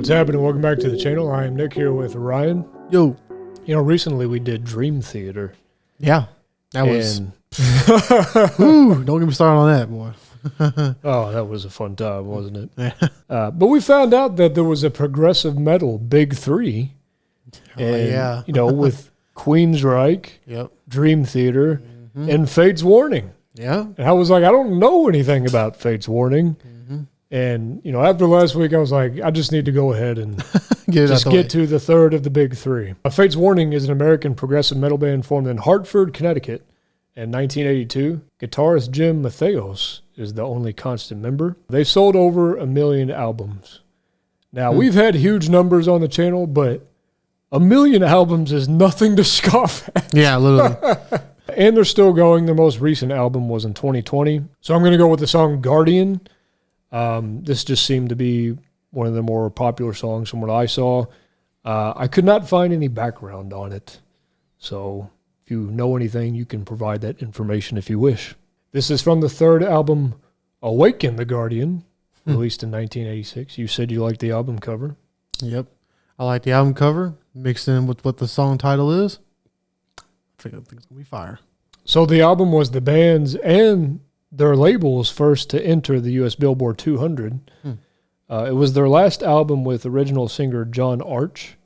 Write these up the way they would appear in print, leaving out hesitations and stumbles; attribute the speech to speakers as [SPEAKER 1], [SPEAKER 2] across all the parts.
[SPEAKER 1] What's happening? Welcome back to the channel. I am Nick here with Ryan.
[SPEAKER 2] Yo.
[SPEAKER 1] You know, recently we did Dream Theater.
[SPEAKER 2] Yeah. That was... Ooh, don't get me started on that, boy.
[SPEAKER 1] Oh, that was a fun time, wasn't it?
[SPEAKER 2] Yeah.
[SPEAKER 1] But we found out that there was a progressive metal Big Three. And,
[SPEAKER 2] yeah.
[SPEAKER 1] you know, with Queensryche,
[SPEAKER 2] Yep.
[SPEAKER 1] Dream Theater, and Fate's Warning.
[SPEAKER 2] Yeah.
[SPEAKER 1] And I was like, I don't know anything about Fate's Warning. And, you know, after last week, I was like, I just need to go ahead and get to the third of the big three. Fate's Warning is an American progressive metal band formed in Hartford, Connecticut in 1982. Guitarist Jim Matheos is the only constant member. They sold over 1 million albums. Now, we've had huge numbers on the channel, but 1 million albums is nothing to scoff at.
[SPEAKER 2] Yeah, literally.
[SPEAKER 1] And they're still going. Their most recent album was in 2020. So I'm going to go with the song Guardian. This just seemed to be one of the more popular songs from what I saw. I could not find any background on it. So if you know anything, you can provide that information if you wish. This is from the third album, Awaken the Guardian, released in 1986. You said you liked the album cover.
[SPEAKER 2] Yep. I like the album cover mixed in with what the song title is. I think it's going to be fire.
[SPEAKER 1] So the album was the band's and their label's first to enter the U.S. Billboard 200. It was their last album with original singer John Arch.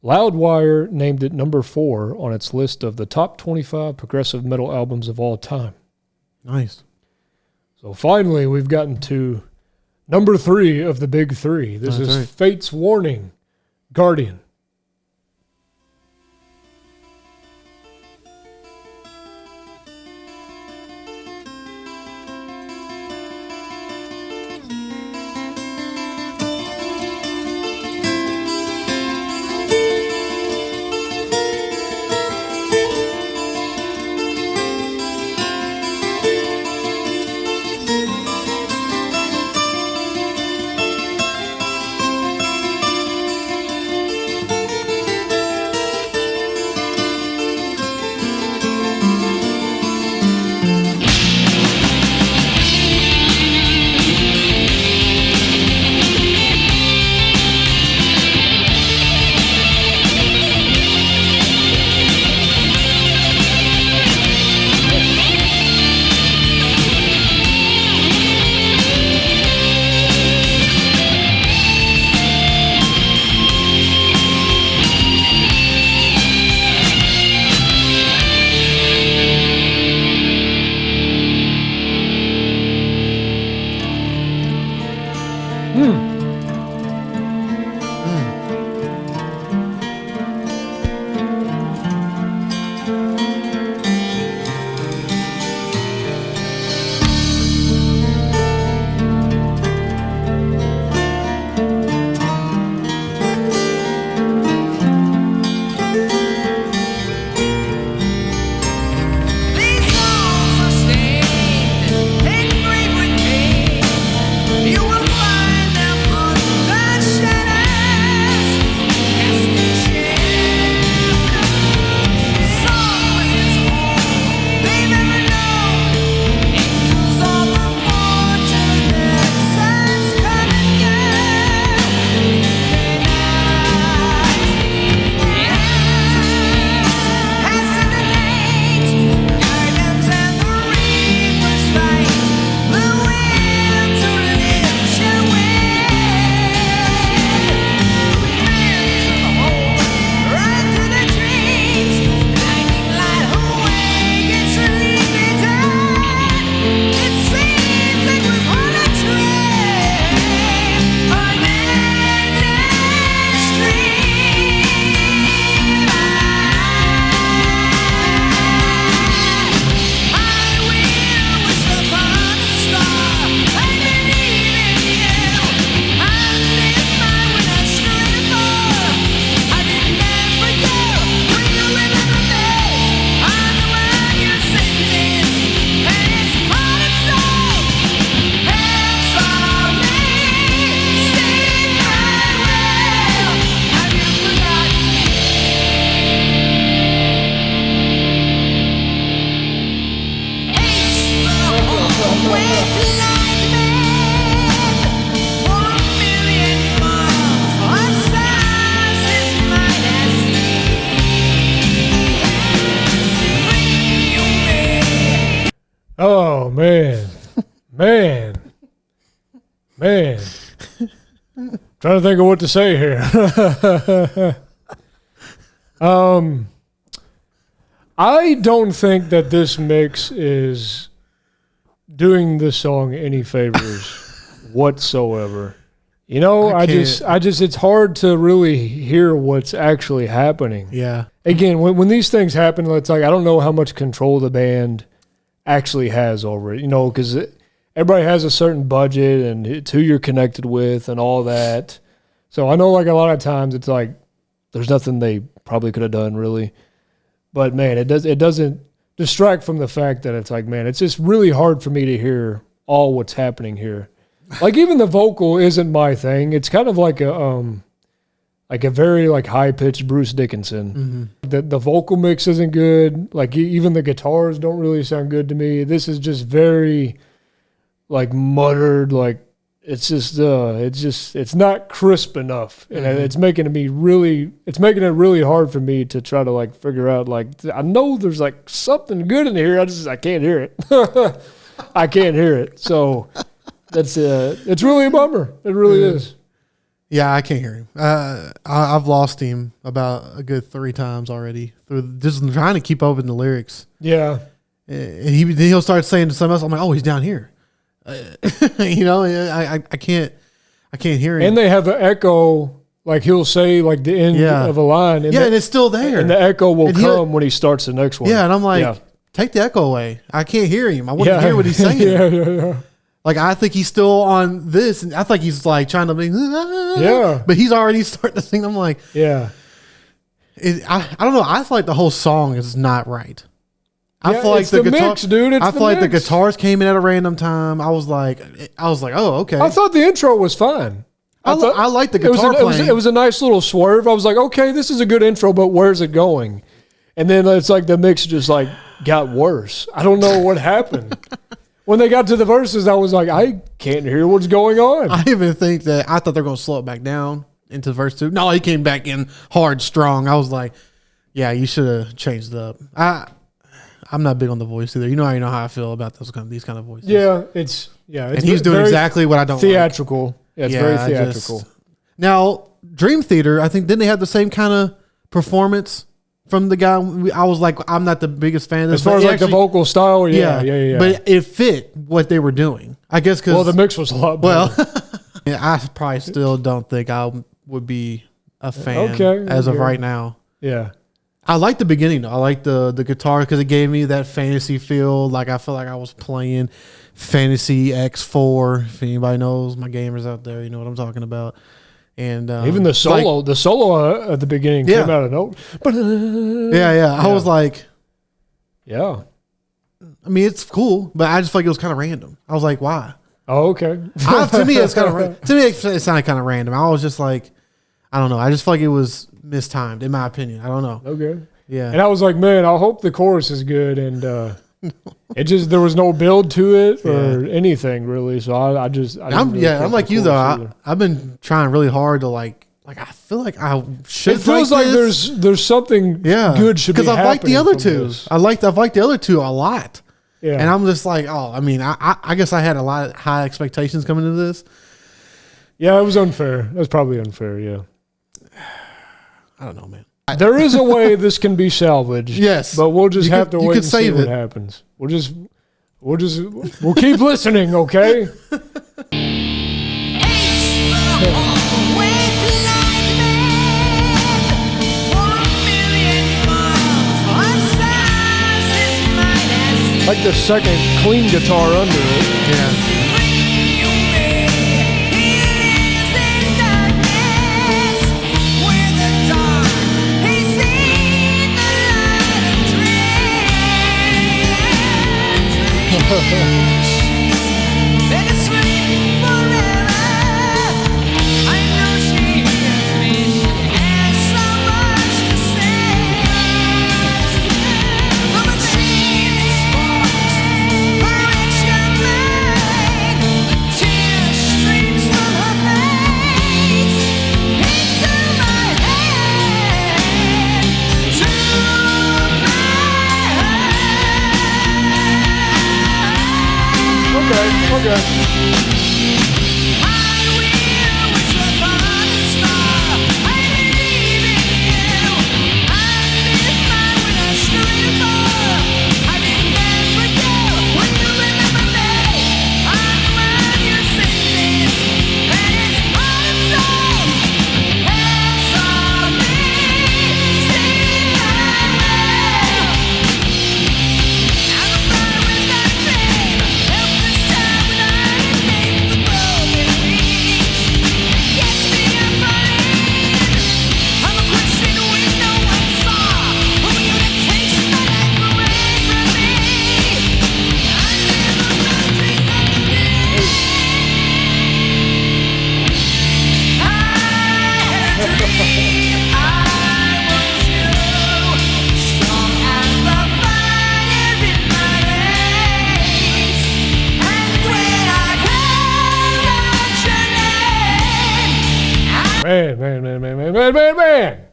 [SPEAKER 1] Loudwire named it number 4 on its list of the top 25 progressive metal albums of all time.
[SPEAKER 2] Nice.
[SPEAKER 1] So finally, we've gotten to number 3 of the big three. This
[SPEAKER 2] That's
[SPEAKER 1] is
[SPEAKER 2] right.
[SPEAKER 1] Fate's Warning, Guardian. Oh, man. Man. Trying to think of what to say here. I don't think that this mix is doing this song any favors whatsoever. You know, I just, it's hard to really hear what's actually happening.
[SPEAKER 2] Yeah.
[SPEAKER 1] Again, when these things happen, it's like I don't know how much control the band actually has over it. You know, because everybody has a certain budget and it's who you're connected with and all that. So I know, like, a lot of times it's like there's nothing they probably could have done really. But man, it doesn't distract from the fact that it's like, man, it's just really hard for me to hear all what's happening here. Like, even the vocal isn't my thing. It's kind of like a very like high pitched Bruce Dickinson. Mm-hmm. The vocal mix isn't good. Like, even the guitars don't really sound good to me. This is just very like muttered. Like, it's not crisp enough, and it's making it really hard for me to try to like figure out, like, I know there's like something good in here. I can't hear it. I can't hear it. So that's it's really a bummer. It really is.
[SPEAKER 2] Yeah, I can't hear him. I've lost him about a good 3 times already through just trying to keep up with the lyrics.
[SPEAKER 1] Yeah,
[SPEAKER 2] and he'll start saying to someone else, I'm like, oh, he's down here. You know, I can't hear him.
[SPEAKER 1] And they have an echo, like he'll say like the end of a line.
[SPEAKER 2] And and it's still there.
[SPEAKER 1] And the echo will come when he starts the next one.
[SPEAKER 2] Yeah, and I'm like, take the echo away. I can't hear him. I want to hear what he's saying.
[SPEAKER 1] Yeah. Like,
[SPEAKER 2] I think he's still on this, and I think he's like trying to be, but he's already starting to sing. I'm like,
[SPEAKER 1] I
[SPEAKER 2] don't know. I feel like the whole song is not right. I feel like
[SPEAKER 1] the guitar, mix, dude.
[SPEAKER 2] I feel like the guitars came in at a random time. I was like, oh, okay.
[SPEAKER 1] I thought the intro was fine.
[SPEAKER 2] I like the guitar playing.
[SPEAKER 1] It was a nice little swerve. I was like, okay, this is a good intro, but where's it going? And then it's like the mix just like got worse. I don't know what happened. When they got to the verses, I was like, I can't hear what's going on.
[SPEAKER 2] I even think that I thought they were going to slow it back down into verse 2. No, he came back in hard, strong. I was like, yeah, you should have changed it up. I'm not big on the voice either. You know how I feel about these kind of voices.
[SPEAKER 1] Yeah, it's
[SPEAKER 2] and he's doing exactly what I don't
[SPEAKER 1] theatrical.
[SPEAKER 2] Like.
[SPEAKER 1] Yeah, it's very theatrical.
[SPEAKER 2] Now, Dream Theater, I think, didn't they have the same kind of performance from the guy? I was like, I'm not the biggest fan of this.
[SPEAKER 1] As far as like the vocal style, yeah.
[SPEAKER 2] But it fit what they were doing. I guess because...
[SPEAKER 1] Well, the mix was a lot better.
[SPEAKER 2] Well, I probably still don't think I would be a fan as of right now.
[SPEAKER 1] Yeah.
[SPEAKER 2] I like the beginning, though. I like the guitar because it gave me that fantasy feel. Like, I feel like I was playing Fantasy X4. If anybody knows, my gamers out there, you know what I'm talking about. And
[SPEAKER 1] even the solo, at the beginning came out of note.
[SPEAKER 2] Yeah. I was like,
[SPEAKER 1] yeah.
[SPEAKER 2] I mean, it's cool, but I just feel like it was kind of random. I was like, why?
[SPEAKER 1] Oh, okay.
[SPEAKER 2] To me, it sounded kind of random. I was just like, I don't know. I just feel like it was mistimed, in my opinion. I don't know.
[SPEAKER 1] Okay.
[SPEAKER 2] Yeah.
[SPEAKER 1] And I was like, man, I hope the chorus is good. And there was no build to it or anything really. So I'm like you though. I've been trying really hard to like I feel like I should. It feels like there's something good should be happening. Because
[SPEAKER 2] I've liked the other two. I've liked the other two a lot. Yeah. And I'm just like, I mean, I guess I had a lot of high expectations coming into this.
[SPEAKER 1] Yeah, it was unfair. It was probably unfair. Yeah.
[SPEAKER 2] I don't know, man.
[SPEAKER 1] There is a way this can be salvaged.
[SPEAKER 2] Yes,
[SPEAKER 1] but we'll just have to wait and see what happens. We'll keep listening, okay? Like the second clean guitar under it.
[SPEAKER 2] Yeah.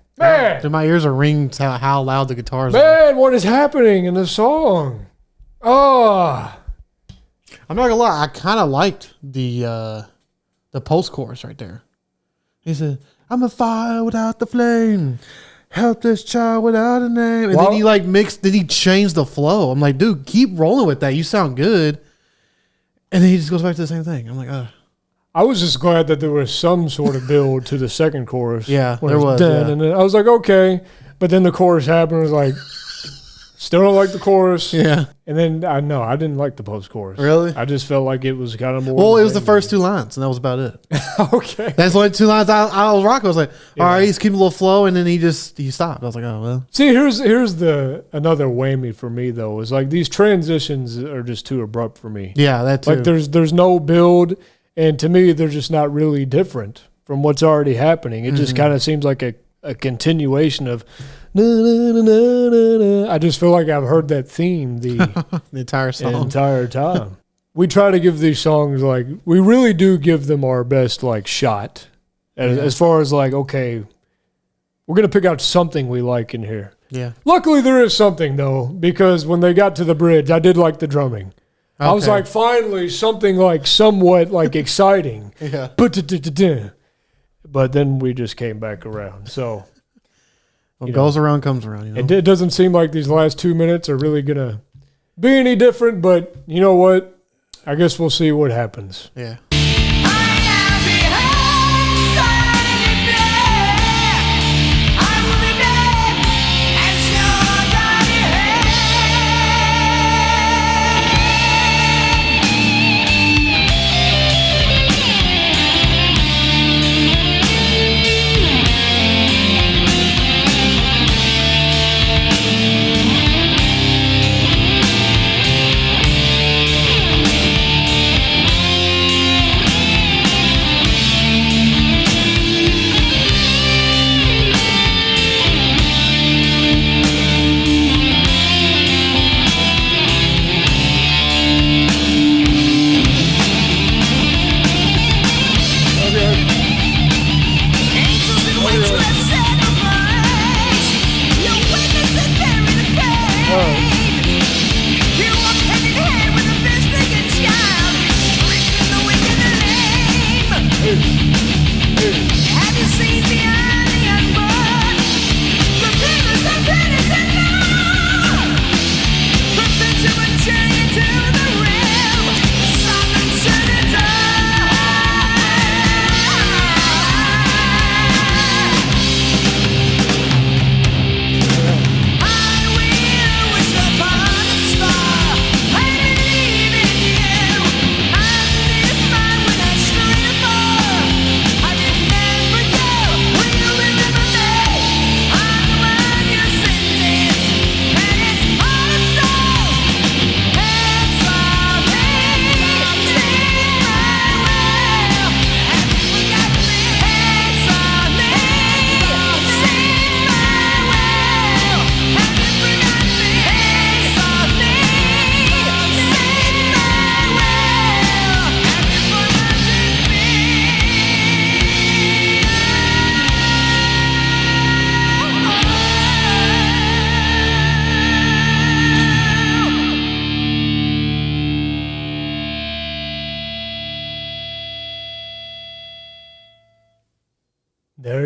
[SPEAKER 1] Man.
[SPEAKER 2] Dude, my ears are ringing to how loud the guitars are.
[SPEAKER 1] Man, what is happening in the song? Oh.
[SPEAKER 2] I'm not gonna lie, I kind of liked the post chorus right there. He said, "I'm a fire without the flame, helpless child without a name." And then he like mixed. Then he changed the flow. I'm like, dude, keep rolling with that. You sound good. And then he just goes back to the same thing. I'm like,
[SPEAKER 1] I was just glad that there was some sort of build to the second chorus.
[SPEAKER 2] Yeah, there was.
[SPEAKER 1] Yeah. And then I was like, okay. But then the chorus happened. I was like, still don't like the chorus.
[SPEAKER 2] Yeah.
[SPEAKER 1] And then I didn't like the post chorus.
[SPEAKER 2] Really?
[SPEAKER 1] I just felt like it was kind of more.
[SPEAKER 2] Well, it was the first two lines, and that was about it.
[SPEAKER 1] Okay.
[SPEAKER 2] That's only two lines I was rocking. I was like, all right, he's keeping a little flow, and then he stopped. I was like, oh well.
[SPEAKER 1] See, here's another whammy for me though. Is like these transitions are just too abrupt for me.
[SPEAKER 2] Yeah, that too.
[SPEAKER 1] Like there's no build, and to me they're just not really different from what's already happening. It just kind of seems like a continuation of. I just feel like I've heard that theme the
[SPEAKER 2] entire song,
[SPEAKER 1] entire time. We try to give these songs we really do give them our best shot, as far as okay, we're gonna pick out something we like in here.
[SPEAKER 2] Yeah.
[SPEAKER 1] Luckily, there is something though, because when they got to the bridge, I did like the drumming. Okay. I was like, finally, something somewhat exciting.
[SPEAKER 2] Yeah.
[SPEAKER 1] But then we just came back around. So.
[SPEAKER 2] What goes around comes around. You know?
[SPEAKER 1] It doesn't seem like these last 2 minutes are really going to be any different, but you know what? I guess we'll see what happens.
[SPEAKER 2] Yeah.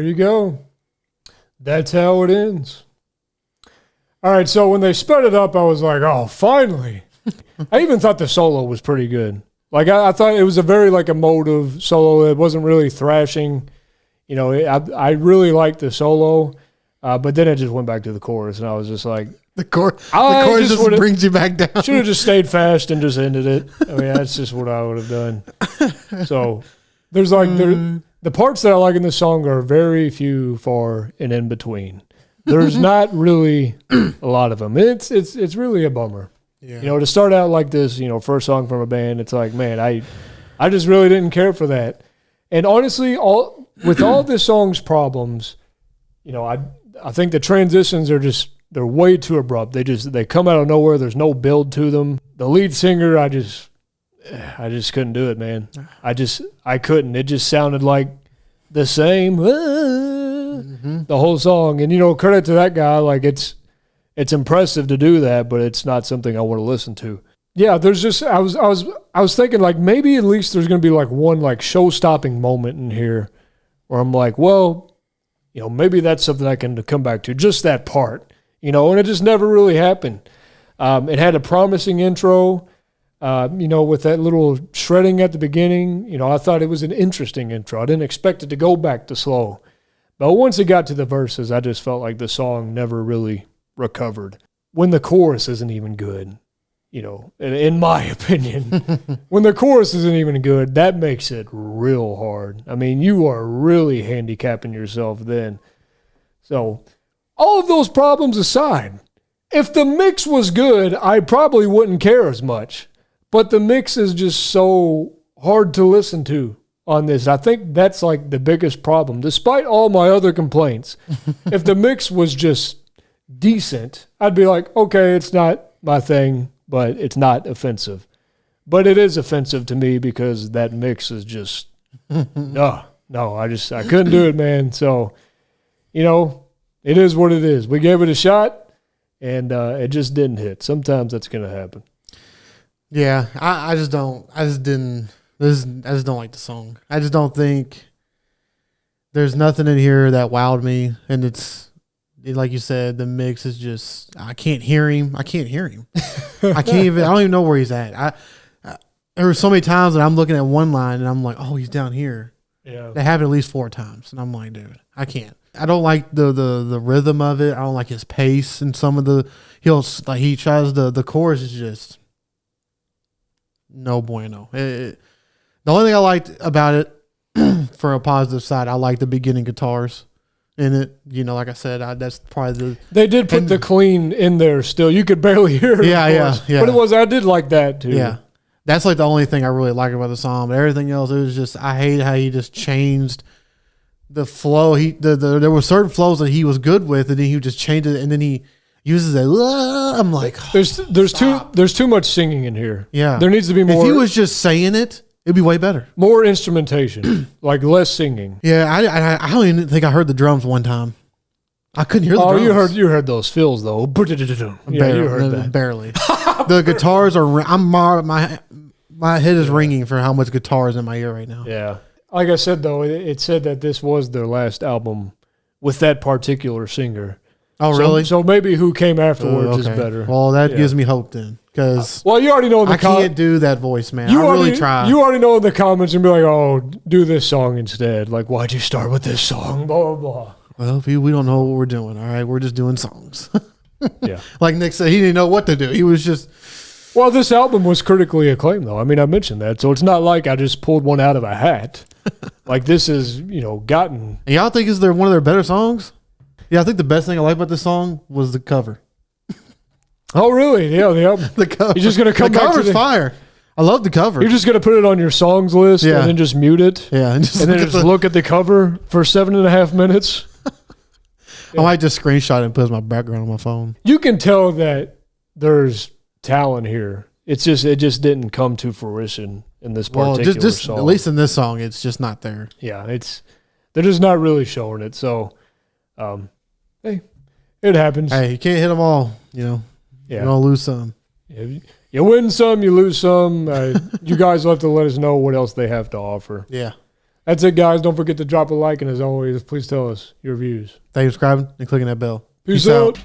[SPEAKER 1] There you go. That's how it ends. All right, so when they sped it up, I was like, oh, finally. I even thought the solo was pretty good. Like, I thought it was a very, like, emotive solo. It wasn't really thrashing. You know, I really liked the solo, but then it just went back to the chorus, and I was just like,
[SPEAKER 2] the chorus just brings you back down.
[SPEAKER 1] Should have just stayed fast and just ended it. I mean, that's just what I would have done. So there's like the parts that I like in this song are very few, far, and in between. There's not really a lot of them. It's really a bummer. Yeah. You know, to start out like this, you know, first song from a band, it's like, man, I just really didn't care for that. And honestly, with all this song's problems, you know, I think the transitions are they're way too abrupt. They come out of nowhere. There's no build to them. The lead singer, I just couldn't do it, man. I couldn't. It just sounded like the same the whole song. And, you know, credit to that guy. Like, it's impressive to do that, but it's not something I want to listen to. Yeah, there's just I was thinking, like, maybe at least there's going to be like one like show-stopping moment in here where I'm like, well, you know, maybe that's something I can come back to, just that part. You know, and it just never really happened. It had a promising intro, you know, with that little shredding at the beginning. You know, I thought it was an interesting intro. I didn't expect it to go back to slow. But once it got to the verses, I just felt like the song never really recovered. When the chorus isn't even good, you know, in my opinion, when the chorus isn't even good, that makes it real hard. I mean, you are really handicapping yourself then. So all of those problems aside, if the mix was good, I probably wouldn't care as much. But the mix is just so hard to listen to on this. I think that's like the biggest problem. Despite all my other complaints, if the mix was just decent, I'd be like, okay, it's not my thing, but it's not offensive. But it is offensive to me because that mix is just, no, I couldn't do it, man. So, you know, it is what it is. We gave it a shot, and it just didn't hit. Sometimes that's going to happen.
[SPEAKER 2] Yeah, I just don't like the song. I just don't think there's nothing in here that wowed me, and it's like you said, the mix is just, I can't hear him. I don't even know where he's at. There were so many times that I'm looking at one line and I'm like, oh, he's down here. Yeah. That happened at least 4 times, and I'm like, dude, I can't. I don't like the rhythm of it. I don't like his pace and some of he tries the chorus is just no bueno. The only thing I liked about it, for a positive side, I like the beginning guitars in it. You know, like I said, that's probably
[SPEAKER 1] they did put the clean in there still. You could barely hear it.
[SPEAKER 2] Yeah.
[SPEAKER 1] But I did like that too.
[SPEAKER 2] Yeah. That's like the only thing I really like about the song. But everything else, it was just, I hate how he just changed the flow. There were certain flows that he was good with, and then he would just change it, and then he uses it. I'm like,
[SPEAKER 1] there's too much singing in here.
[SPEAKER 2] Yeah,
[SPEAKER 1] there needs to be more.
[SPEAKER 2] If he was just saying it, it'd be way better.
[SPEAKER 1] More instrumentation, like less singing.
[SPEAKER 2] Yeah, I don't even think I heard the drums one time. I couldn't hear the drums.
[SPEAKER 1] Oh, you heard those fills though. Yeah, you heard that.
[SPEAKER 2] Barely. The guitars are. My head is ringing for how much guitar is in my ear right now.
[SPEAKER 1] Yeah. Like I said, though, it said that this was their last album with that particular singer.
[SPEAKER 2] Oh, really?
[SPEAKER 1] So maybe who came afterwards is better.
[SPEAKER 2] Well, that gives me hope then. Because
[SPEAKER 1] you already know I
[SPEAKER 2] can't do that voice, man. I really try.
[SPEAKER 1] You already know in the comments and be like, oh, do this song instead. Like, why'd you start with this song? Blah, blah, blah.
[SPEAKER 2] Well, we don't know what we're doing. All right, we're just doing songs.
[SPEAKER 1] Yeah.
[SPEAKER 2] Like Nick said, he didn't know what to do. He was just...
[SPEAKER 1] Well, this album was critically acclaimed, though. I mean, I mentioned that. So it's not like I just pulled one out of a hat. Like, this is, gotten...
[SPEAKER 2] And y'all think is one of their better songs? Yeah, I think the best thing I like about this song was the cover.
[SPEAKER 1] Oh, really? Yeah, the album.
[SPEAKER 2] The cover.
[SPEAKER 1] You're just going to come back to
[SPEAKER 2] cover's fire. I love the cover.
[SPEAKER 1] You're just going to put it on your songs list and then just mute it?
[SPEAKER 2] Yeah.
[SPEAKER 1] And then just look at the cover for 7.5 minutes?
[SPEAKER 2] I might just screenshot it and put it as my background on my phone.
[SPEAKER 1] You can tell that there's talent here. It just didn't come to fruition in this particular song.
[SPEAKER 2] At least in this song, it's just not there.
[SPEAKER 1] Yeah, they're just not really showing it. So, hey, it happens.
[SPEAKER 2] Hey, you can't hit them all. Yeah. You're gonna lose some.
[SPEAKER 1] Yeah, you win some, you lose some. You guys will have to let us know what else they have to offer.
[SPEAKER 2] Yeah.
[SPEAKER 1] That's it, guys. Don't forget to drop a like, and as always, please tell us your views.
[SPEAKER 2] Thank you for subscribing and clicking that bell.
[SPEAKER 1] Peace out.